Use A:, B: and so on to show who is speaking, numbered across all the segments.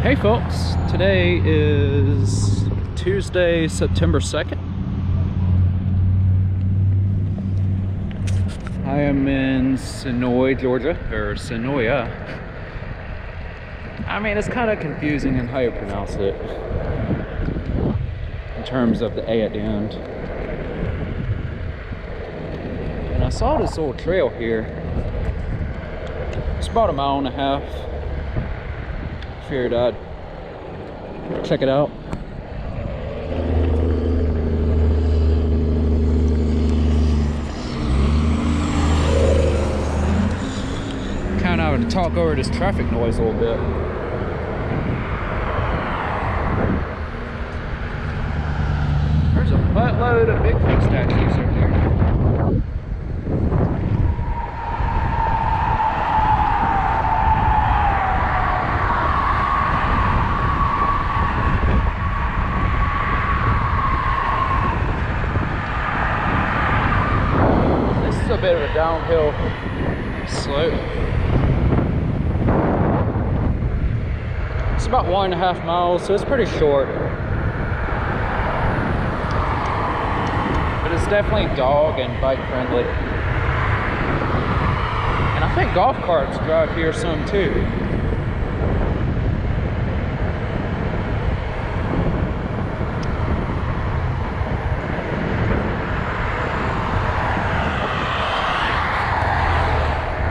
A: Hey folks, today is Tuesday, September 2nd. I am in Senoia, Georgia, or Senoia. I mean, it's kind of confusing in how you pronounce it in terms of the A at the end. And I saw this old trail here. It's about a mile and a half. Figured I'd check it out. Kind of having to talk over this traffic noise a little bit. There's a buttload of Bigfoot statues over there. A bit of a downhill slope. It's about 1.5 miles, so it's pretty short. But it's definitely dog and bike friendly. And I think golf carts drive here some too.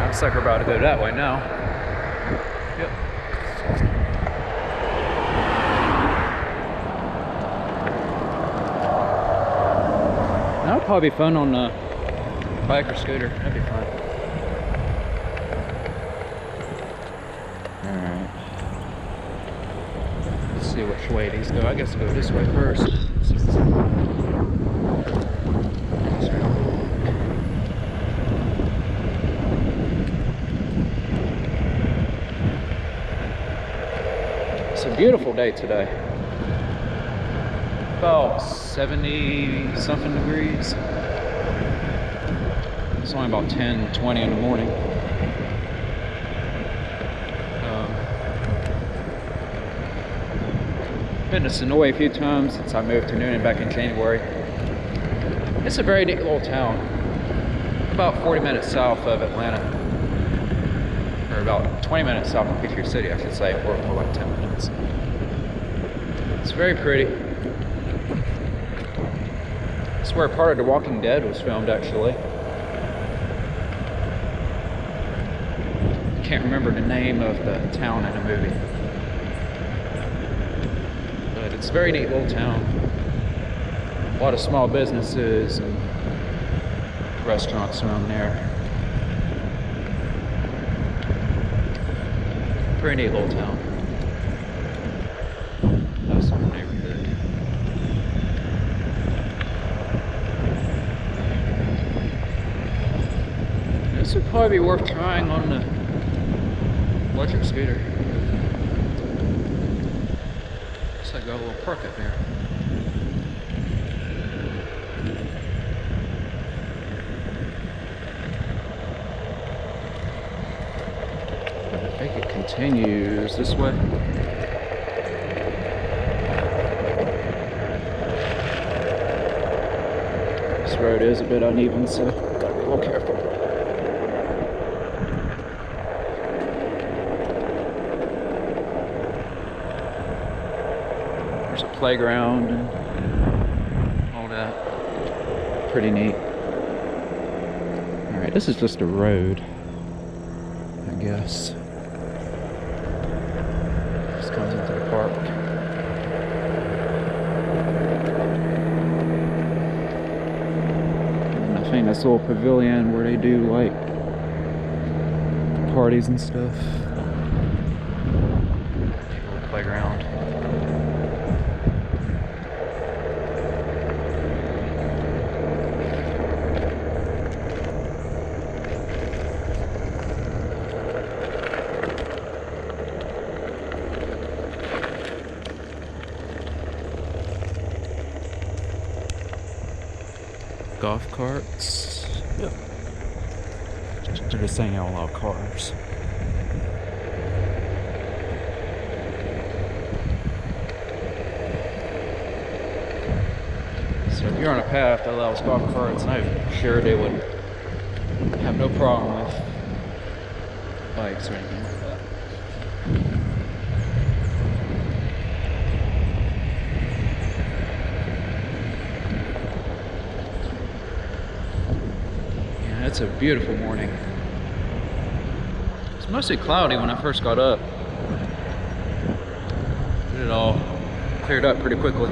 A: Looks like we're about to go that way now. Yep. That would probably be fun on a bike or scooter. That'd be fun. Alright. Let's see which way these go. I guess I'll go this way first. It's a beautiful day today. About 70 something degrees. It's only about 10, 20 in the morning. Been to Senoia a few times since I moved to Noonan back in January. It's a very neat little town. About 40 minutes south of Atlanta. Or about 20 minutes south of Peachtree City, I should say, or more like 10 minutes. It's very pretty. It's where part of The Walking Dead was filmed, actually. I can't remember the name of the town in the movie. But it's a very neat little town. A lot of small businesses and restaurants around there. Pretty neat little town. Nice little neighborhood. This would probably be worth trying on the electric scooter. Looks like I got a little park up there. I think it continues this way. This road is a bit uneven, so gotta be a little careful. There's a playground and all that. Pretty neat. Alright, this is just a road, I guess. Comes into the park. And I think this little pavilion where they do like parties and stuff. Little playground. Golf carts. Yep. They're just saying all cars. So if you're on a path that allows golf carts, I'm sure they would have no problem with bikes or anything like that. Yeah, it's a beautiful morning. It's mostly cloudy when I first got up. It all cleared up pretty quickly.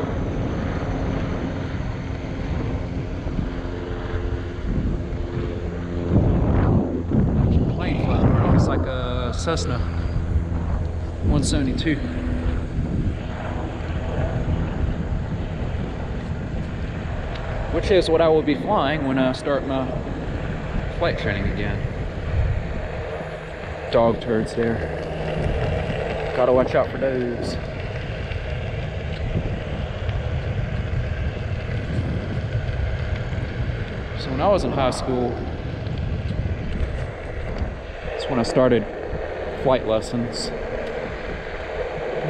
A: Looks like a Cessna 172. Which is what I will be flying when I start my flight training again. Dog turds there. Gotta watch out for those. So when I was in high school, when I started flight lessons.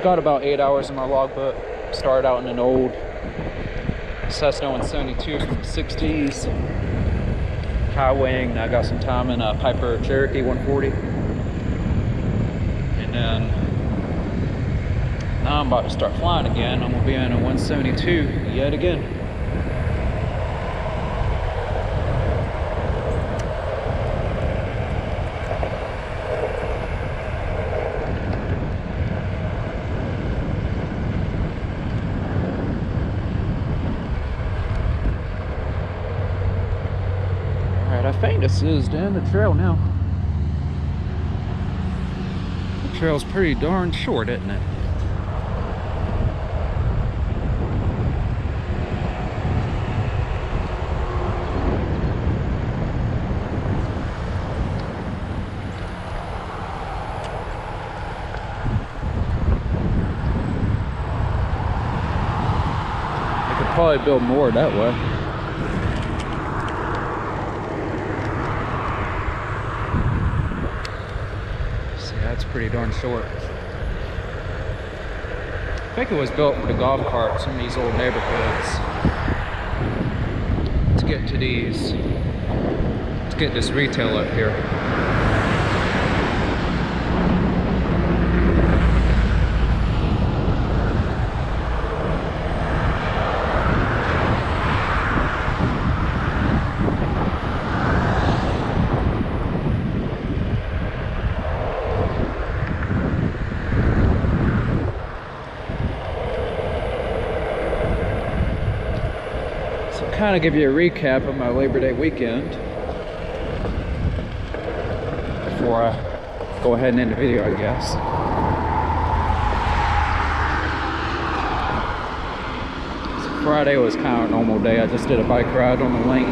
A: Got about 8 hours in my logbook. Started out in an old Cessna 172 from the 60s. High wing. I got some time in a Piper Cherokee 140. And then now I'm about to start flying again. I'm gonna be in a 172 yet again. I think this is the end of the trail now. The trail's pretty darn short, isn't it? I could probably build more that way. That's pretty darn short. I think it was built for the golf carts in these old neighborhoods to get to these, to get this retail up here. Kind of give you a recap of my Labor Day weekend before I go ahead and end the video, I guess. So Friday was kind of a normal day. I just did a bike ride on the link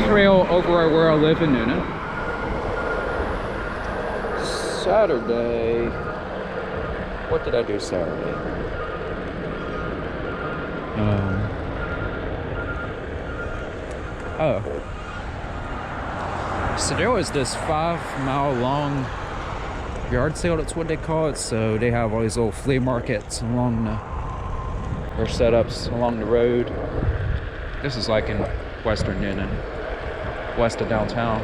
A: trail over where I live in Noonan. Saturday, what did I do Saturday? So there was this 5-mile long yard sale, that's what they call it. So they have all these little flea markets along the, or setups along the road. This is like in western Noonan, west of downtown.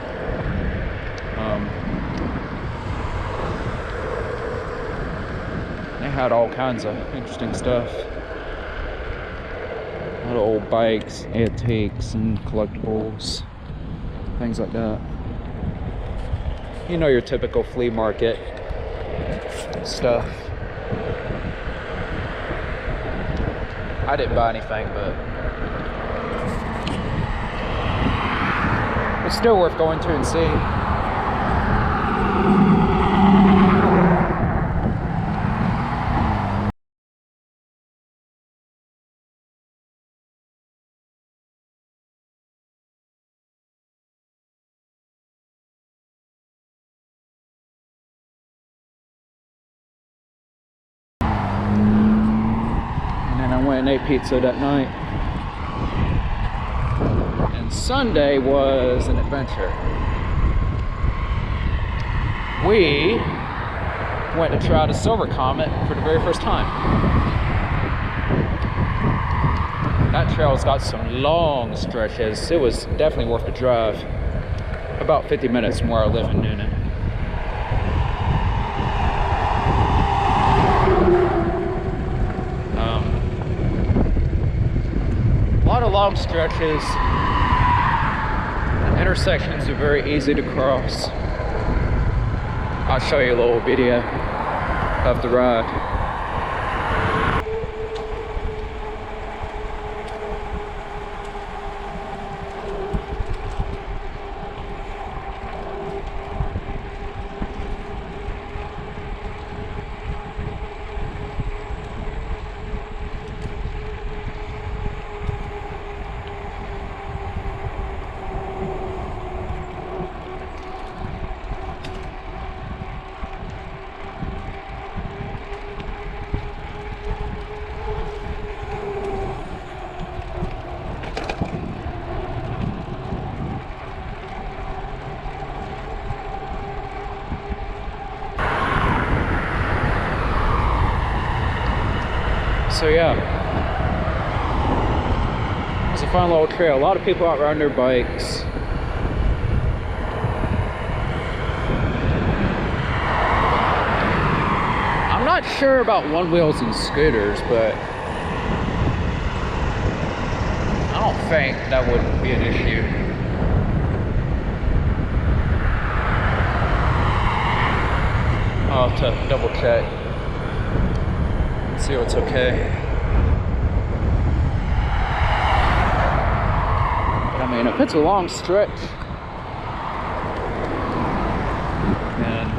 A: They had all kinds of interesting stuff. A lot of old bikes, antiques, and collectibles, things like that. You know, your typical flea market stuff. I didn't buy anything, but it's still worth going to and seeing. And ate pizza that night. And Sunday was an adventure. We went to try the Silver Comet for the very first time. That trail's got some long stretches. It was definitely worth the drive. About 50 minutes from where I live in Noonan. A lot of long stretches. The intersections are very easy to cross. I'll show you a little video of the ride. So yeah, it's a fun little trail. A lot of people out riding their bikes. I'm not sure about one wheels and scooters, but I don't think that would be an issue. I'll have to double check. See what's okay. But I mean, if it's a long stretch and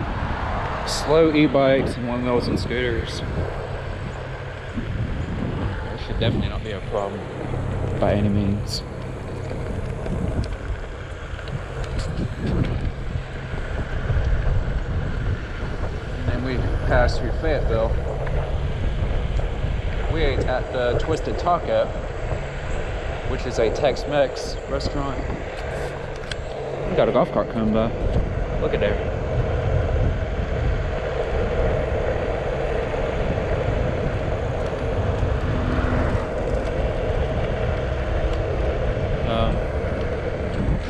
A: slow e-bikes and one-wheels and scooters, there should definitely not be a problem by any means. And then we passed through Fayetteville. We ate at the Twisted Taco, which is a Tex-Mex restaurant. We got a golf cart coming by. Look at there.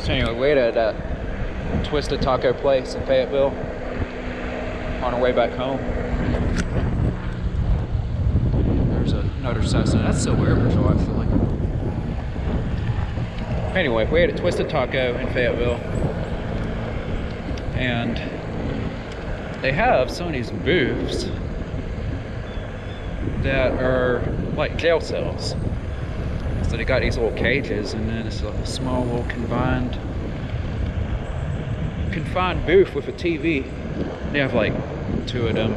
A: So anyway, we ate at that Twisted Taco place in Fayetteville on our way back home. Another Cessna. That's Silver Air Patrol, actually. Anyway, we ate at Twisted Taco in Fayetteville, and they have some of these booths that are like jail cells. So they got these little cages, and then it's a small little confined booth with a TV. They have like 2 of them,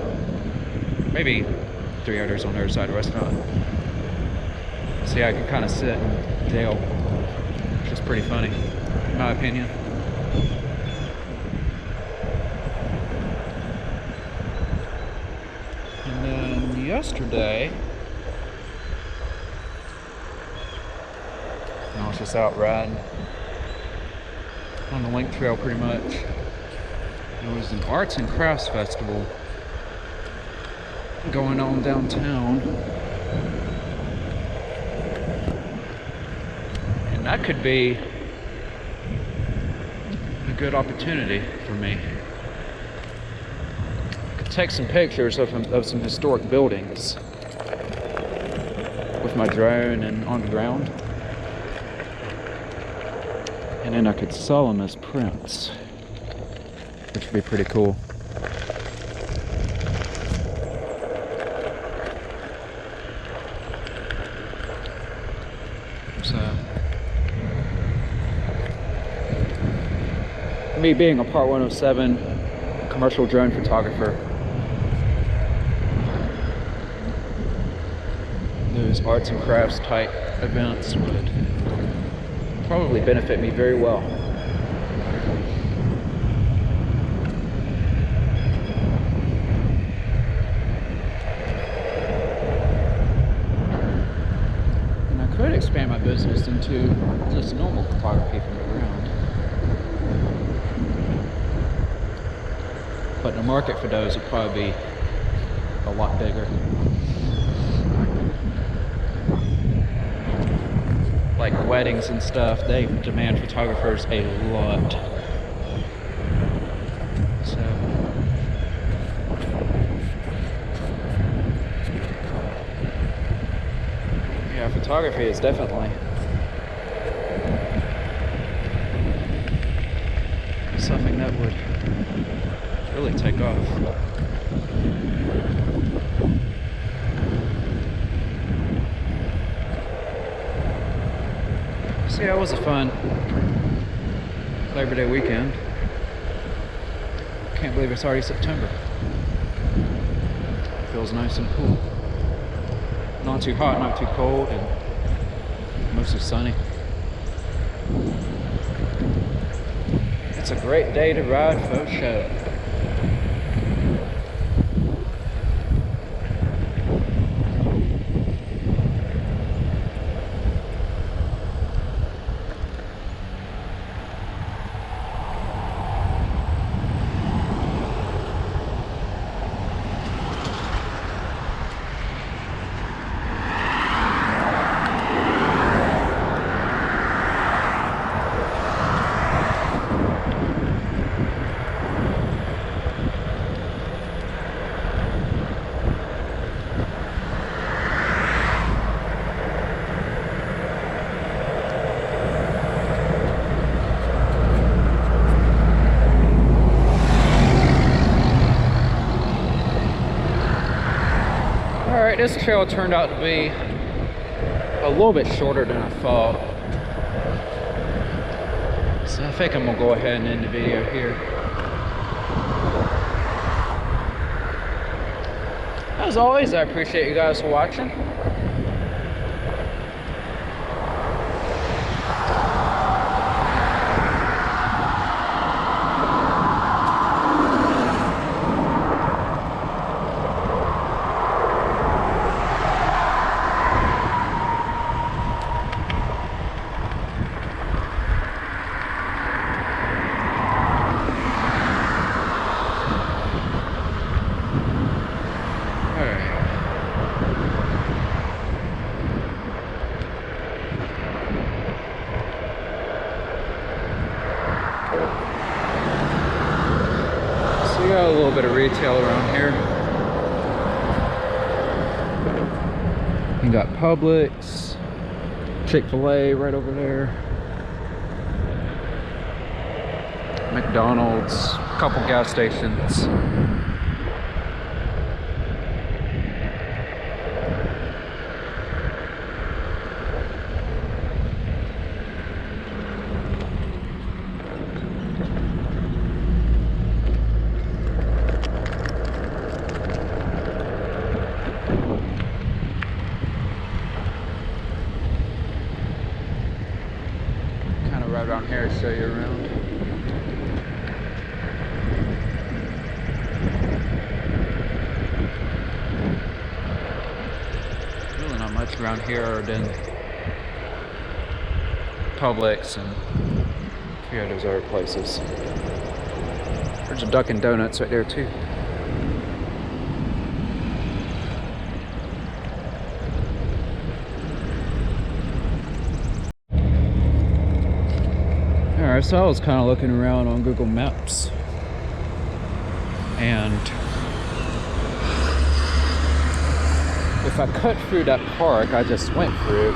A: maybe 3 others on the other side of the restaurant. So yeah, I can kind of sit in jail, which is pretty funny, in my opinion. And then yesterday, I was just out riding on the Link Trail pretty much. There was an arts and crafts festival going on downtown, and that could be a good opportunity for me. I could take some pictures of some historic buildings with my drone and on the ground, and then I could sell them as prints, which would be pretty cool. Me being a Part 107 commercial drone photographer, those arts and crafts type events would probably benefit me very well. And I could expand my business into just normal photography from the ground. But the market for those would probably be a lot bigger. like weddings and stuff, they demand photographers a lot. So yeah, photography is definitely something that would really take off. So yeah, it was a fun Labor Day weekend. Can't believe it's already September. Feels nice and cool. Not too hot, not too cold, and mostly sunny. It's a great day to ride for sure. Alright, this trail turned out to be a little bit shorter than I thought. So I think I'm gonna go ahead and end the video here. As always, I appreciate you guys watching. Got a little bit of retail around here. You got Publix, Chick-fil-A right over there, McDonald's, a couple gas stations. Right around here, show you around. Really not much around here other than Publix and a few of those other places. There's a Dunkin' Donuts right there too. Alright, so I was kind of looking around on Google Maps, and if I cut through that park I just went through,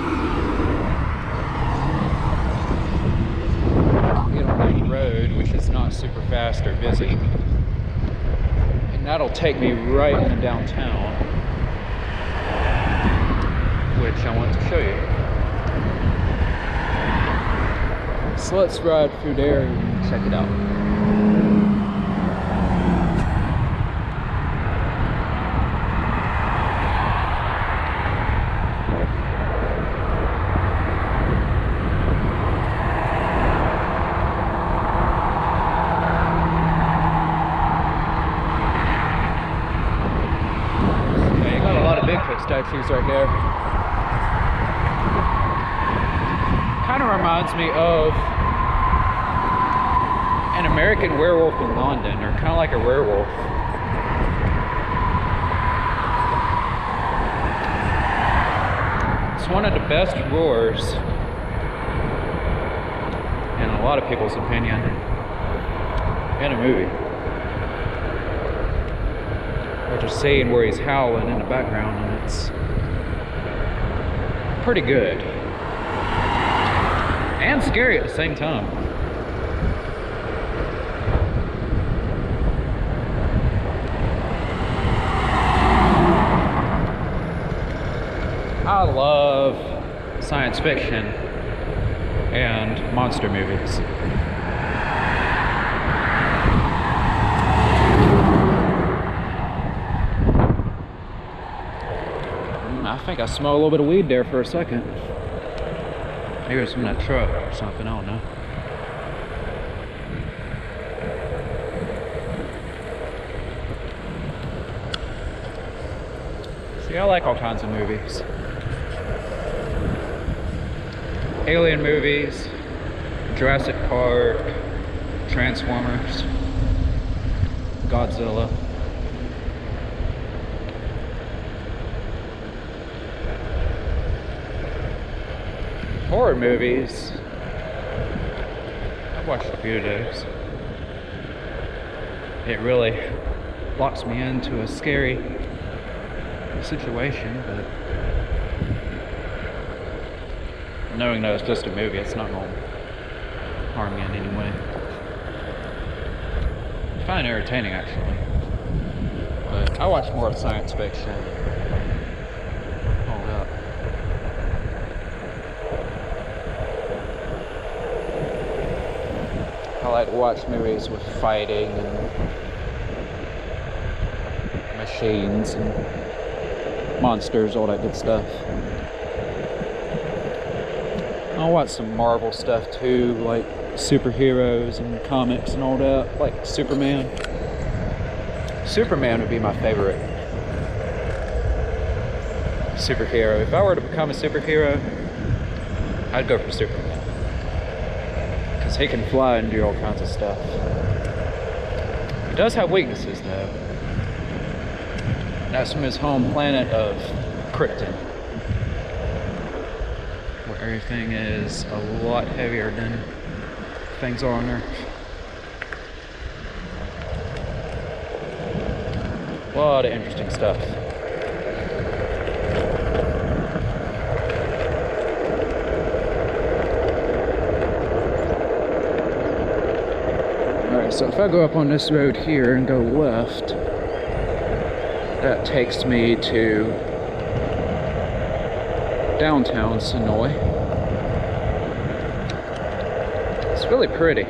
A: get on that road, which is not super fast or busy, and that'll take me right into downtown, which I want to show you. So let's ride through there and check it out. Yeah, you got a lot of Bigfoot statues right there. Kind of reminds me of an American Werewolf in London, or kind of like a werewolf. It's one of the best roars a lot of people's opinion in a movie. Or just seeing where he's howling in the background, and it's pretty good. And scary at the same time. I love science fiction and monster movies. I think I smell a little bit of weed there for a second. Maybe it's from that truck or something, I don't know. See, I like all kinds of movies. Alien movies, Jurassic Park, Transformers, Godzilla. Horror movies, I've watched a few of those. It really locks me into a scary situation, but knowing that it's just a movie, it's not going to harm me in any way. I find it entertaining, actually. But I watch more of science fiction. Hold up. I like to watch movies with fighting and machines and monsters, all that good stuff. I'll watch some Marvel stuff too, like superheroes and comics and all that, like Superman. Superman would be my favorite superhero. If I were to become a superhero, I'd go for Superman. Because he can fly and do all kinds of stuff. He does have weaknesses though. That's from his home planet of Krypton, where everything is a lot heavier than things are on Earth. A lot of interesting stuff. Alright, so if I go up on this road here and go left, that takes me to downtown Senoia. It's really pretty.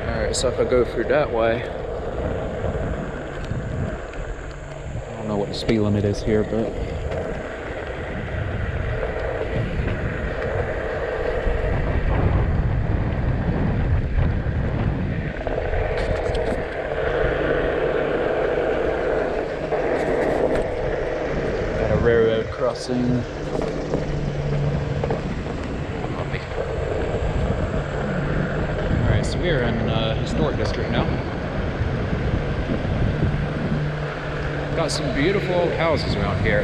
A: Alright, so if I go through that way, I don't know what the speed limit is here, but got a railroad crossing. Alright, so we are in historic district now. Got some beautiful old houses around here.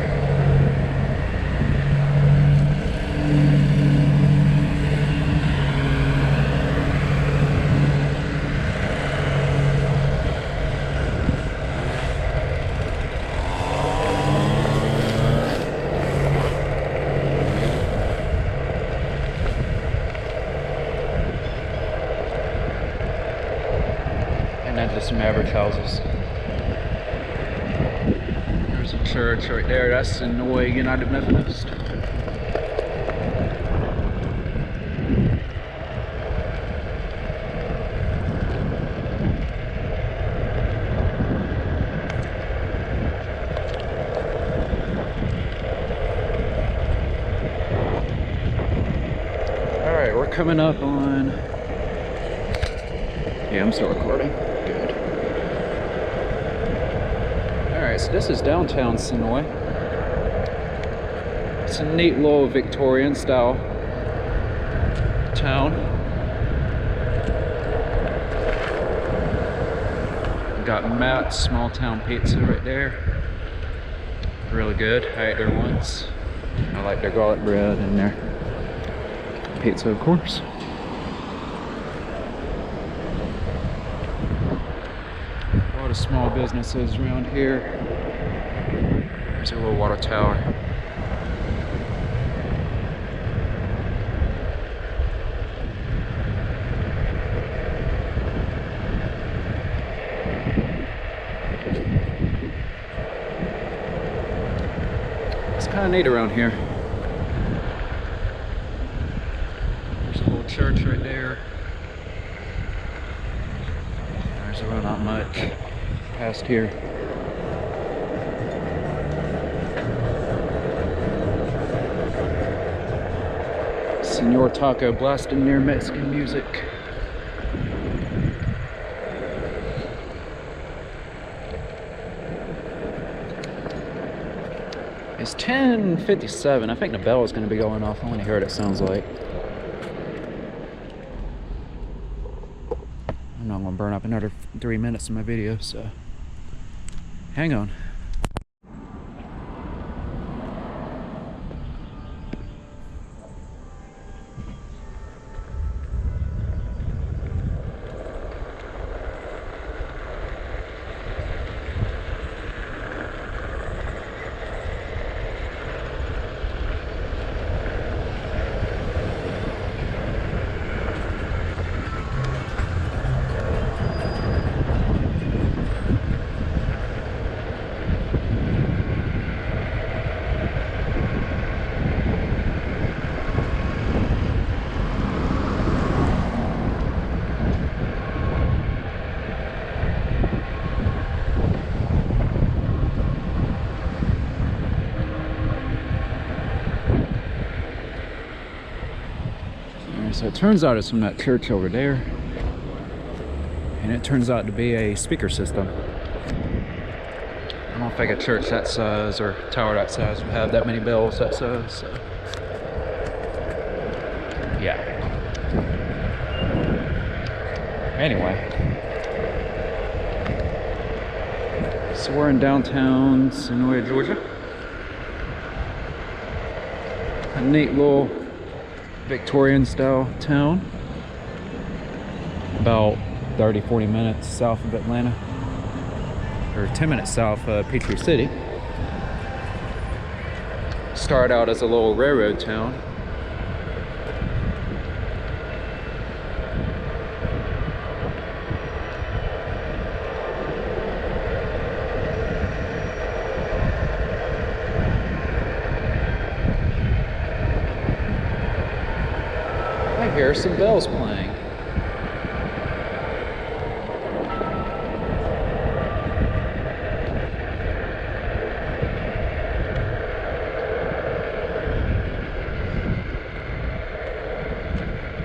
A: And then just some average houses. There's a church right there. That's Senoia United Methodist. Alright, we're coming up on... Yeah, I'm still recording. Good. Alright, so this is downtown Senoia. It's a neat little Victorian style town. Got Matt's Small Town Pizza right there. Really good. I ate there once. I like their garlic bread and their pizza, of course. A lot of small businesses around here. There's a little water tower. It's kind of neat around here. There's a little church right there. There's really not much past here. Senor Taco blasting their Mexican music. It's 10:57. I think the bell is going to be going off. I want to hear what it sounds like. I'm not going to burn up another 3 minutes of my video, so hang on. So it turns out it's from that church over there, and it turns out to be a speaker system. I don't think a church that size or tower that size would have that many bells that size, so yeah. Anyway, so we're in downtown Senoia, Georgia. A neat little Victorian style town, about 30-40 minutes south of Atlanta, or 10 minutes south of Peachtree City. Started out as a little railroad town. I hear some bells playing.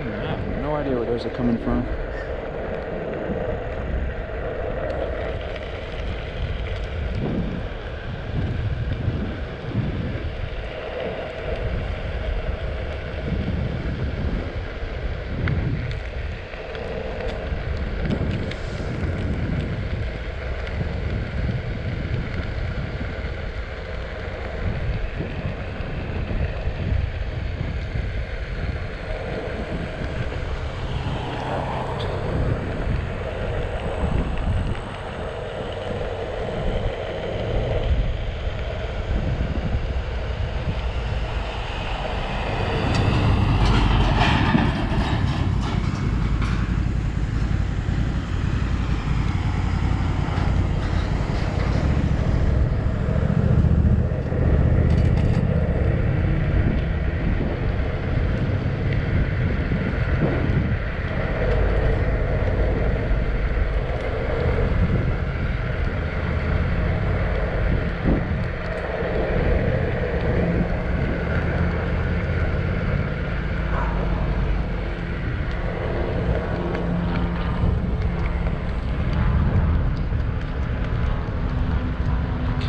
A: I have no idea where those are coming from.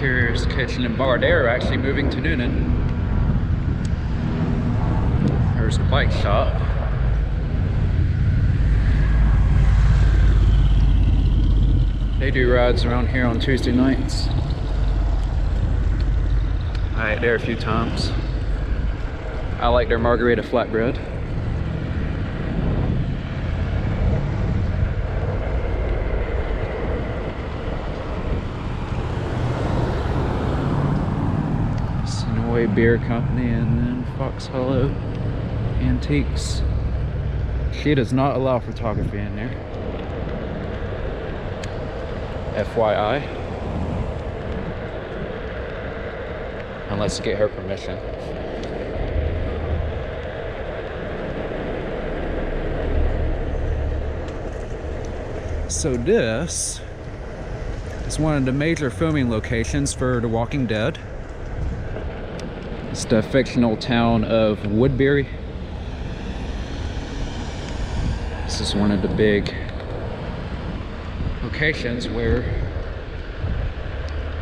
A: Carrier's Kitchen and Bar. They're actually moving to Noonan. There's a bike shop. They do rides around here on Tuesday nights. I ate there a few times. I like their margarita flatbread. Senoia Beer Company, and then Fox Hollow Antiques. She does not allow photography in there. FYI. Unless you get her permission. So this is one of the major filming locations for The Walking Dead. It's the fictional town of Woodbury. This is one of the big locations where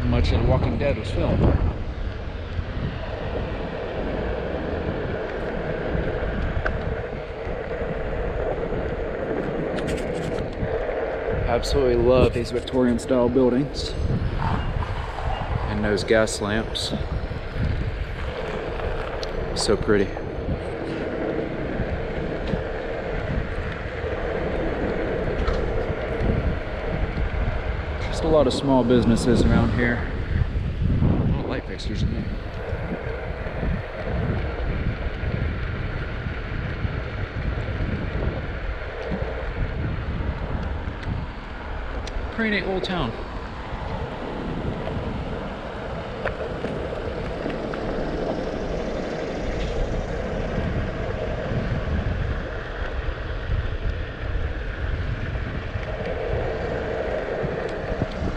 A: much of The Walking Dead was filmed. Absolutely love these Victorian style buildings and those gas lamps. So pretty. Just a lot of small businesses around here. Oh, light fixtures in there. Pretty neat little town.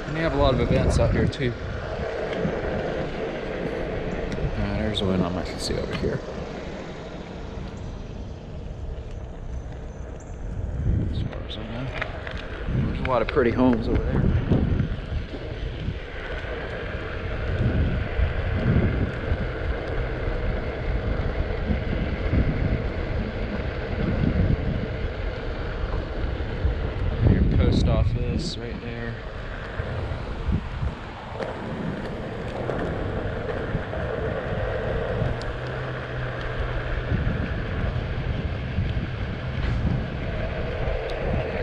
A: And they have a lot of events out here too. There's one I might see over here. As far as I know. There's a lot of pretty homes over there. Your post office right there.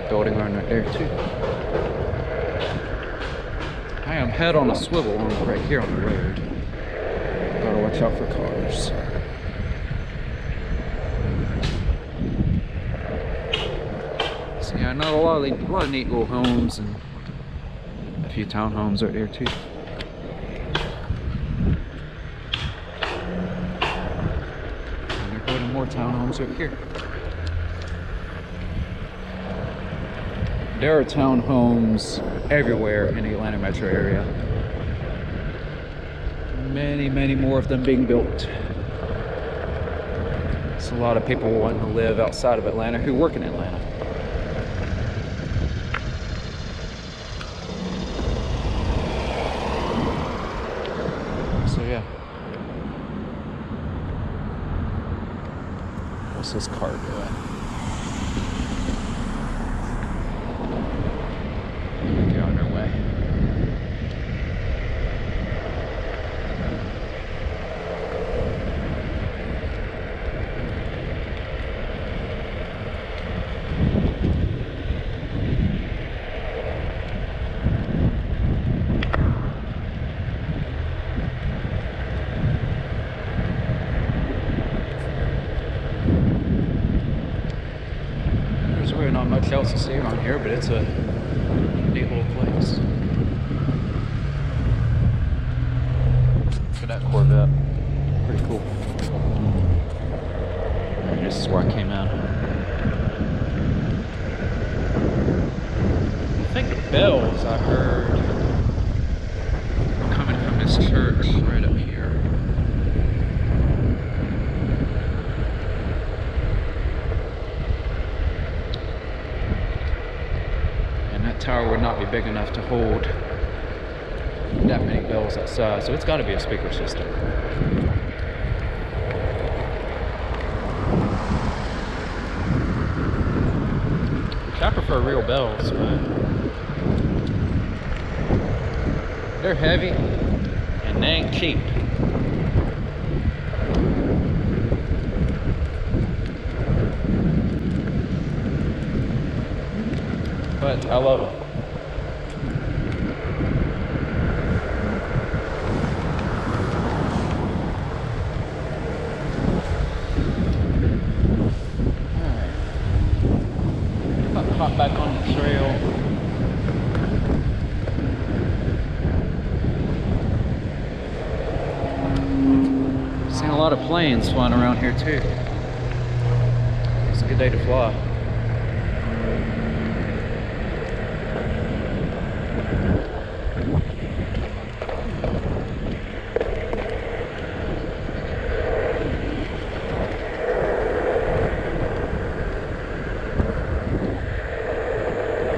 A: Building right there too. I am head on a swivel right here on the road. Gotta watch out for cars. So yeah, not a lot of neat little homes and a few townhomes right there too. And they're building more townhomes over here. There are townhomes everywhere in the Atlanta metro area. Many, many more of them being built. It's a lot of people wanting to live outside of Atlanta who work in Atlanta. So yeah. What's this car doing? They're on their way. There's really not much else to see around here, but it's a neat little place. Look at that Corvette. Pretty cool. And this is where I came out. I think the bells I heard were coming from this church right up here. Tower would not be big enough to hold that many bells outside, so it's got to be a speaker system. Which I prefer real bells, but They're heavy and they ain't cheap. But I love them. Alright. Hop back on the trail. Seen a lot of planes flying around here too. It's a good day to fly.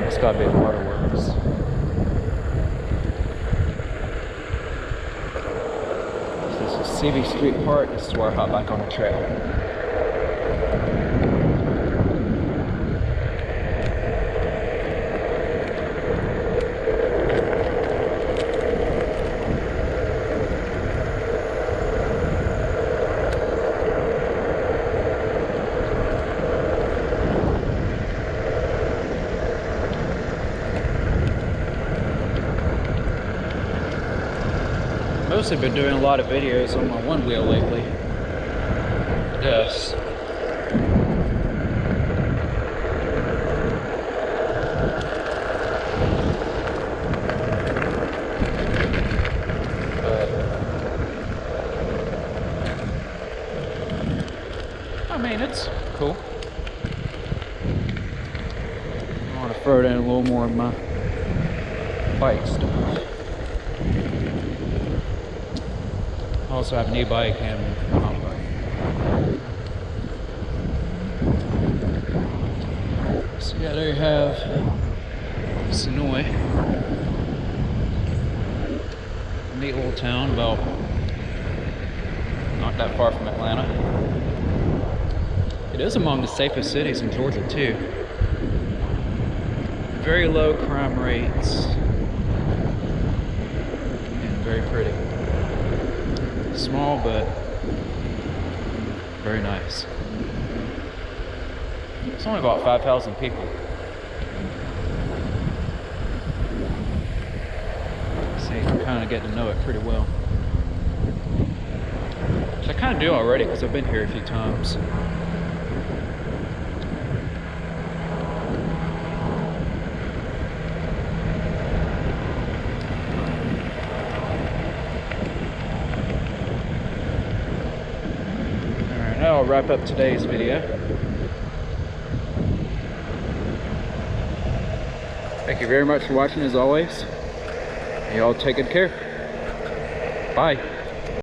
A: It's got big waterworks. This is Seavy Street Park. This is where I hop back on the trail. Mostly been doing a lot of videos on my one wheel lately. Yes. I mean, it's cool. I want to throw it in a little more of my bike stuff. I also have an e-bike and a mountain bike. So yeah, there you have Senoia. Neat little town, about not that far from Atlanta. It is among the safest cities in Georgia too. Very low crime rates and very pretty. Small, but very nice. It's only about 5,000 people. So you can kind of get to know it pretty well. Which I kind of do already because I've been here a few times. I'll wrap up today's video. Thank you very much for watching as always. Y'all take good care. Bye.